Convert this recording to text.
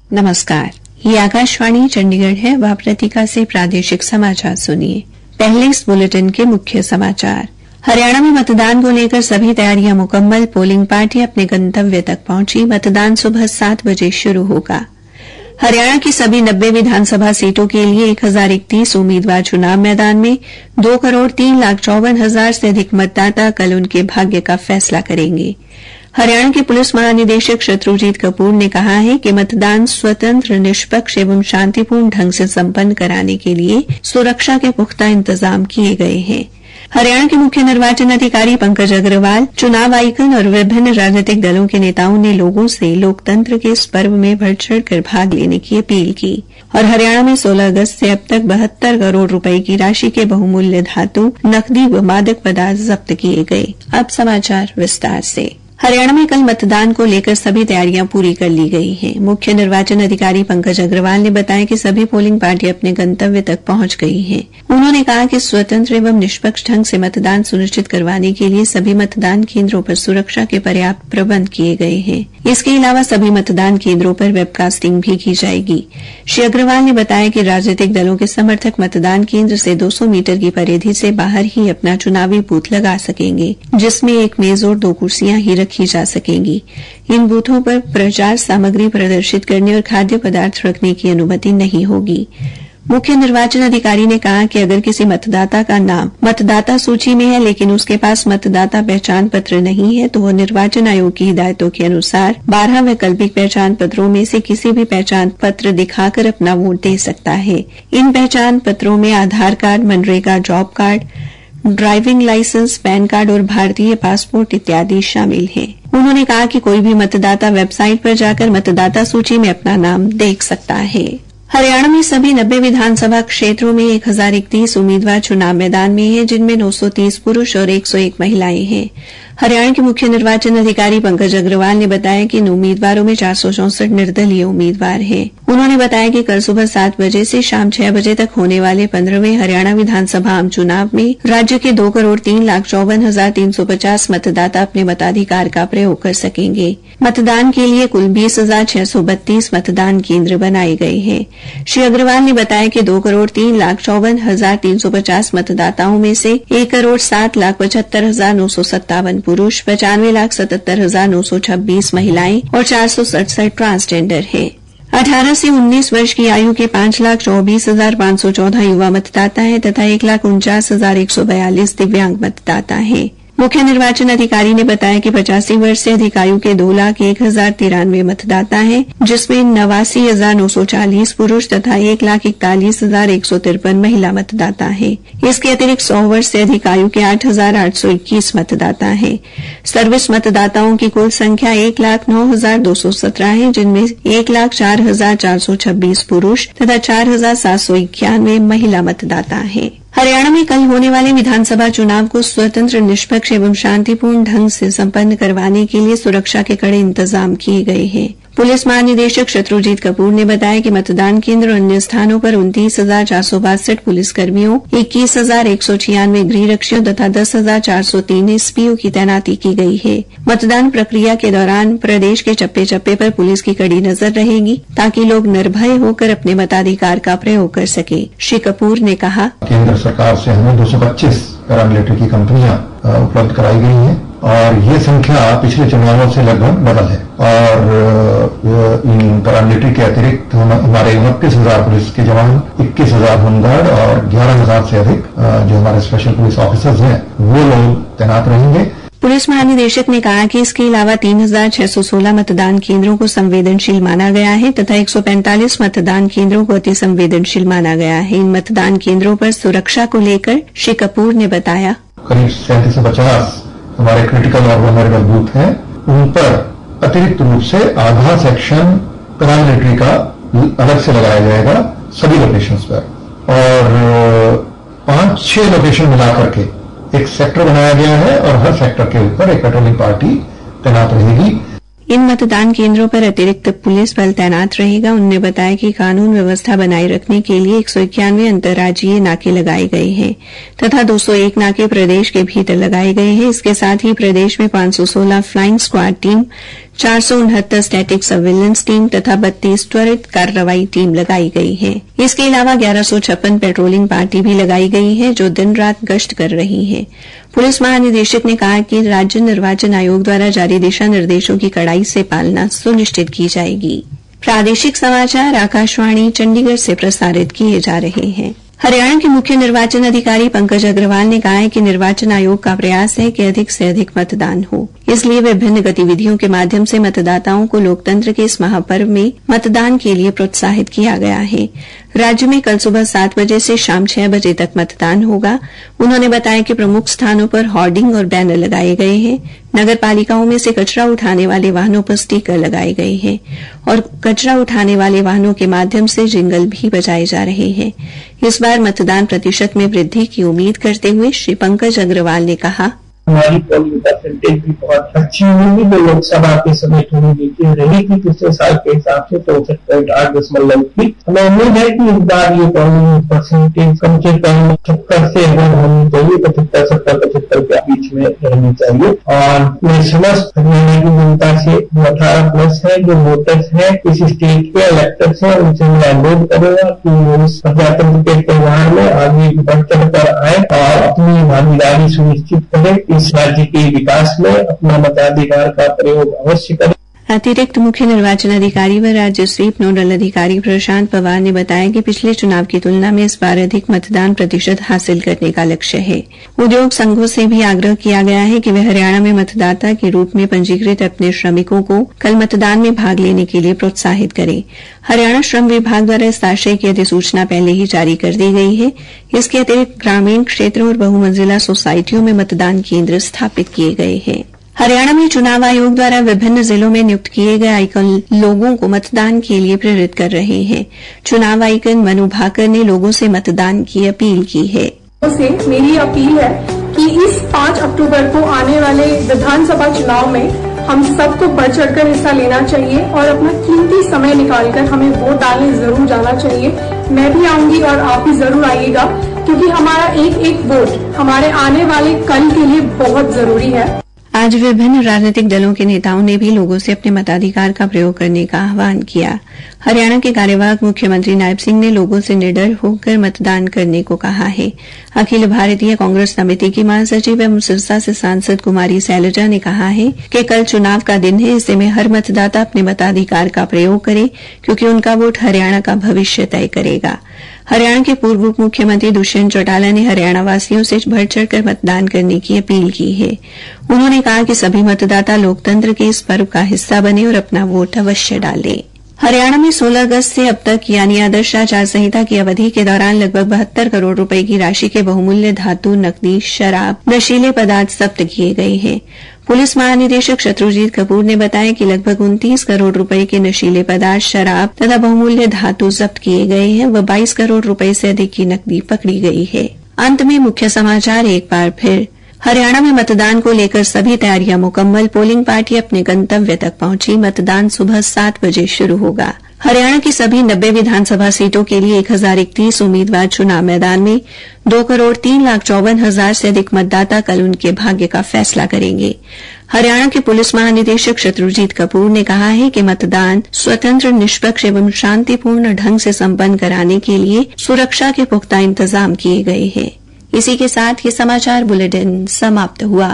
नमस्कार, ये आकाशवाणी चंडीगढ़ है। वाप्रतिका से प्रादेशिक समाचार सुनिए। पहले इस बुलेटिन के मुख्य समाचार। हरियाणा में मतदान को लेकर सभी तैयारियां मुकम्मल। पोलिंग पार्टी अपने गंतव्य तक पहुंची। मतदान सुबह 7 बजे शुरू होगा। हरियाणा की सभी 90 विधानसभा सीटों के लिए 1031 उम्मीदवार चुनाव मैदान में। 2,03,54,000 से अधिक मतदाता कल उनके भाग्य का फैसला करेंगे। हरियाणा के पुलिस महानिदेशक शत्रुजीत कपूर ने कहा है कि मतदान स्वतंत्र, निष्पक्ष एवं शांतिपूर्ण ढंग से संपन्न कराने के लिए सुरक्षा के पुख्ता इंतजाम किए गए हैं। हरियाणा के मुख्य निर्वाचन अधिकारी पंकज अग्रवाल, चुनाव आयुक्त और विभिन्न राजनीतिक दलों के नेताओं ने लोगों से लोकतंत्र के इस पर्व में बढ़-चढ़ कर भाग लेने की अपील की। और हरियाणा में 16 अगस्त से अब तक 72 करोड़ रुपए की राशि के बहुमूल्य धातु, नकदी व मादक पदार्थ जब्त किए गए। अब समाचार विस्तार से। हरियाणा में कल मतदान को लेकर सभी तैयारियां पूरी कर ली गई हैं। मुख्य निर्वाचन अधिकारी पंकज अग्रवाल ने बताया कि सभी पोलिंग पार्टी अपने गंतव्य तक पहुंच गई हैं। उन्होंने कहा कि स्वतंत्र एवं निष्पक्ष ढंग से मतदान सुनिश्चित करवाने के लिए सभी मतदान केंद्रों पर सुरक्षा के पर्याप्त प्रबंध किए गए हैं। इसके अलावा सभी मतदान केंद्रों पर वेबकास्टिंग भी की जाएगी। श्री अग्रवाल ने बताया कि राजनीतिक दलों के समर्थक मतदान केंद्र से 200 मीटर की परिधि से बाहर ही अपना चुनावी बूथ लगा सकेंगे, जिसमें एक मेज और 2 कुर्सियां ही रखी जा सकेंगी। इन बूथों पर प्रचार सामग्री प्रदर्शित करने और खाद्य पदार्थ रखने की अनुमति नहीं होगी। मुख्य निर्वाचन अधिकारी ने कहा कि अगर किसी मतदाता का नाम मतदाता सूची में है लेकिन उसके पास मतदाता पहचान पत्र नहीं है तो वह निर्वाचन आयोग की हिदायतों के अनुसार 12 वैकल्पिक पहचान पत्रों में से किसी भी पहचान पत्र दिखाकर अपना वोट दे सकता है। इन पहचान पत्रों में आधार कार्ड, मनरेगा job card, driving licence, PAN card और भारतीय पासपोर्ट इत्यादि शामिल हैं। उन्होंने कहा कि कोई भी मतदाता वेबसाइट पर जाकर मतदाता सूची में अपना नाम देख सकता है। हरियाणा में सभी 90 विधानसभा क्षेत्रों में 1031 उम्मीदवार चुनाव मैदान में हैं, जिनमें 930 पुरुष और 101 महिलाएं हैं। हरियाणा के मुख्य निर्वाचन अधिकारी पंकज अग्रवाल ने बताया कि इन उम्मीदवारों में 464 निर्दलीय उम्मीदवार हैं। उन्होंने बताया कि कल सुबह 7 बजे से शाम 6 बजे तक होने वाले 15वें हरियाणा विधानसभा आम चुनाव में राज्य के 2,03,54,350 मतदाता अपने मताधिकार का प्रयोग कर सकेंगे। मतदान के लिए कुल 20,632 मतदान केंद्र बनाए गए हैं। श्री अग्रवाल ने बताया कि 2,03,54,350 मतदाताओं में से 1,07,75,957 पुरुष, 95,77,926 महिलाएं और 467 ट्रांसजेंडर हैं। 18 से 19 वर्ष की आयु के 5,24,514 युवा मतदाता हैं तथा 1,49,142 दिव्यांग मतदाता हैं। मुख्य निर्वाचन अधिकारी ने बताया कि 85 वर्ष से अधिक आयु के 2,01,093 मतदाता हैं, जिसमें 89,940 पुरुष तथा 1,41,153 महिला मतदाता हैं। इसके अतिरिक्त 100 वर्ष से अधिक आयु के 8,821 मतदाता हैं। सर्विस मतदाताओं की कुल संख्या 1,09,217 है, जिनमें 1,04,426 पुरुष तथा 4,791 महिला मतदाता हैं। हरियाणा में कल होने वाले विधानसभा चुनाव को स्वतंत्र, निष्पक्ष एवं शांतिपूर्ण ढंग से संपन्न करवाने के लिए सुरक्षा के कड़े इंतजाम किए गए हैं। पुलिस महानिदेशक शत्रुजीत कपूर ने बताया कि मतदान केंद्र और अन्य स्थानों पर 29,462 पुलिसकर्मियों, 21,196 गृहरक्षियों तथा 10,403 एसपीओ की तैनाती की गई है। मतदान प्रक्रिया के दौरान प्रदेश के चप्पे चप्पे पर पुलिस की कड़ी नजर रहेगी ताकि लोग निर्भय होकर अपने मताधिकार का प्रयोग कर सके। श्री कपूर ने कहा, केंद्र सरकार से हमें 225 पैरामिलिट्री की कंपनियां उपलब्ध कराई गई हैं और ये संख्या पिछले चुनावों से लगभग डबल है। और इन पैरामिलिट्री के अतिरिक्त हमारे 29,000 पुलिस के जवान, 21,000 होमगार्ड और 11,000 से अधिक जो हमारे स्पेशल पुलिस ऑफिसर्स हैं वो लोग तैनात रहेंगे। पुलिस महानिदेशक ने कहा कि इसके अलावा 3,616 मतदान केंद्रों को संवेदनशील माना गया है तथा 145 मतदान केंद्रों को अति संवेदनशील माना गया है। इन मतदान केंद्रों पर सुरक्षा को लेकर श्री कपूर ने बताया, करीब 37 से 50 हमारे क्रिटिकल और वल्नरेबल बूथ हैं, उन पर अतिरिक्त रूप से आधा सेक्शन पैरामिलिट्री का अलग से लगाया जाएगा सभी लोकेशंस पर और 5-6 लोकेशन मिलाकर के एक सेक्टर बनाया गया है और हर सेक्टर के ऊपर एक पेट्रोलिंग पार्टी तैनात रहेगी। इन मतदान केंद्रों पर अतिरिक्त पुलिस बल तैनात रहेगा। उन्होंने बताया कि कानून व्यवस्था बनाए रखने के लिए 191 अंतर्राज्यीय नाके लगाए गए हैं तथा 201 नाके प्रदेश के भीतर लगाए गए हैं। इसके साथ ही प्रदेश में 516 flying squad team, 469 static surveillance team तथा 32 त्वरित कार्रवाई टीम लगाई गई है। इसके अलावा 1156 पेट्रोलिंग पार्टी भी लगाई गई है जो दिन रात गश्त कर रही है। पुलिस महानिदेशक ने कहा कि राज्य निर्वाचन आयोग द्वारा जारी दिशा निर्देशों की कड़ाई से पालना सुनिश्चित की जाएगी। प्रादेशिक समाचार आकाशवाणी चंडीगढ़ से प्रसारित किए जा रहे हैं। हरियाणा के मुख्य निर्वाचन अधिकारी पंकज अग्रवाल ने कहा है कि निर्वाचन आयोग का प्रयास है कि अधिक से अधिक मतदान हो, इसलिए विभिन्न गतिविधियों के माध्यम से मतदाताओं को लोकतंत्र के इस महापर्व में मतदान के लिए प्रोत्साहित किया गया है। राज्य में कल सुबह 7 बजे से शाम 6 बजे तक मतदान होगा। उन्होंने बताया कि प्रमुख स्थानों पर होर्डिंग और बैनर लगाए गए हैं। नगर पालिकाओं में से कचरा उठाने वाले वाहनों पर स्टीकर लगाए गए हैं और कचरा उठाने वाले वाहनों के माध्यम से जिंगल भी बजाए जा रहे हैं। इस बार मतदान प्रतिशत में वृद्धि की उम्मीद करते हुए श्री पंकज अग्रवाल ने कहा, हमारी पोलिंग परसेंटेज भी बहुत अच्छी होगी जो लोकसभा के समय थोड़ी नीचे रहेगी पिछले साल के हिसाब से 64.8 थी। हमें उम्मीद है कि इस बार ये पोलिंग परसेंटेज कम से कम 70 से अगर होनी चाहिए, 75 के बीच में रहनी चाहिए। और मैं समस्त हरियाणा की जनता से जो 18+ है, जो वोटर्स है, इस स्टेट के इलेक्टर्स है, उनसे मैं अनुरोध करूंगा कि इस प्रजातंत्र के त्यौहार में आगे बढ़ चढ़ कर आए और अपनी भागीदारी सुनिश्चित करें। इस राज्य के विकास में अपना मताधिकार का प्रयोग अवश्य करें। अतिरिक्त मुख्य निर्वाचन अधिकारी व राज्य स्वीप नोडल अधिकारी प्रशांत पवार ने बताया कि पिछले चुनाव की तुलना में इस बार अधिक मतदान प्रतिशत हासिल करने का लक्ष्य है। उद्योग संघों से भी आग्रह किया गया है कि वे हरियाणा में मतदाता के रूप में पंजीकृत अपने श्रमिकों को कल मतदान में भाग लेने के लिए प्रोत्साहित करें। हरियाणा श्रम विभाग द्वारा इस आशय की अधिसूचना पहले ही जारी कर दी गई है। इसके अतिरिक्त ग्रामीण क्षेत्रों और बहुमंजिला सोसाइटियों में मतदान केंद्र स्थापित किए गए हैं। हरियाणा में चुनाव आयोग द्वारा विभिन्न जिलों में नियुक्त किए गए आइकन लोगों को मतदान के लिए प्रेरित कर रहे हैं। चुनाव आइकन मनु भाकर ने लोगों से मतदान की अपील की है। मेरी अपील है कि इस 5 अक्टूबर को आने वाले विधानसभा चुनाव में हम सबको बढ़ चढ़कर हिस्सा लेना चाहिए और अपना कीमती समय निकालकर हमें वोट डालने जरूर जाना चाहिए। मैं भी आऊंगी और आप भी जरूर आइएगा, क्योंकि हमारा एक एक वोट हमारे आने वाले कल के लिए बहुत जरूरी है। आज विभिन्न राजनीतिक दलों के नेताओं ने भी लोगों से अपने मताधिकार का प्रयोग करने का आह्वान किया। हरियाणा के कार्यवाहक मुख्यमंत्री नायब सिंह ने लोगों से निडर होकर मतदान करने को कहा है। अखिल भारतीय कांग्रेस समिति की महासचिव एवं सिरसा से सांसद कुमारी शैलजा ने कहा है कि कल चुनाव का दिन है, ऐसे में हर मतदाता अपने मताधिकार का प्रयोग करे, क्योंकि उनका वोट हरियाणा का भविष्य तय करेगा। हरियाणा के पूर्व उप मुख्यमंत्री दुष्यंत चौटाला ने हरियाणा वासियों से बढ़ चढ़कर मतदान करने की अपील की है। उन्होंने कहा कि सभी मतदाता लोकतंत्र के इस पर्व का हिस्सा बने और अपना वोट अवश्य डालें। हरियाणा में 16 अगस्त से अब तक यानी आदर्श आचार संहिता की अवधि के दौरान लगभग 72 करोड़ रुपए की राशि के बहुमूल्य धातु, नकदी, शराब, नशीले पदार्थ जब्त किए गए हैं। पुलिस महानिदेशक शत्रुजीत कपूर ने बताया कि लगभग 29 करोड़ रुपए के नशीले पदार्थ, शराब तथा बहुमूल्य धातु जब्त किए गए हैं व 22 करोड़ रुपए से अधिक की नकदी पकड़ी गई है। अंत में मुख्य समाचार एक बार फिर। हरियाणा में मतदान को लेकर सभी तैयारियां मुकम्मल। पोलिंग पार्टी अपने गंतव्य तक पहुंची। मतदान सुबह 7 बजे शुरू होगा। हरियाणा की सभी 90 विधानसभा सीटों के लिए 1031 उम्मीदवार चुनाव मैदान में। 2,03,54,000 से अधिक मतदाता कल उनके भाग्य का फैसला करेंगे। हरियाणा के पुलिस महानिदेशक शत्रुजीत कपूर ने कहा है कि मतदान स्वतंत्र, निष्पक्ष एवं शांतिपूर्ण ढंग से संपन्न कराने के लिए सुरक्षा के पुख्ता इंतजाम किए गए हैं। इसी के साथ ये समाचार बुलेटिन समाप्त हुआ।